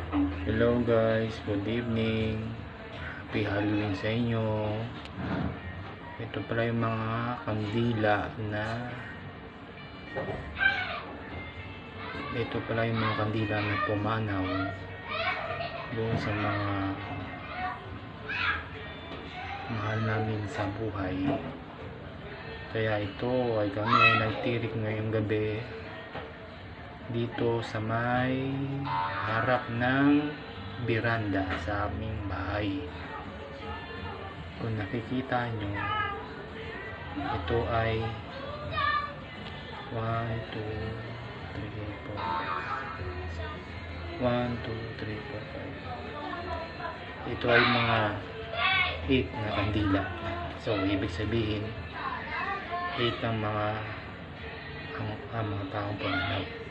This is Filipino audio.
Hello guys, good evening. Happy Halloween sa inyo. Ito pala yung mga kandila na pumanaw doon sa mga mahal namin sa buhay. Kaya ito ay kami ay nagtirik ngayong gabi dito sa may harap ng biranda sa aming bahay. Kung nakikita nyo, ito ay 1, 2, 3, 4 1, 2, 3, 4, 5. Ito ay mga 8 na kandila. So ibig sabihin 8 ang mga taong pumanaw.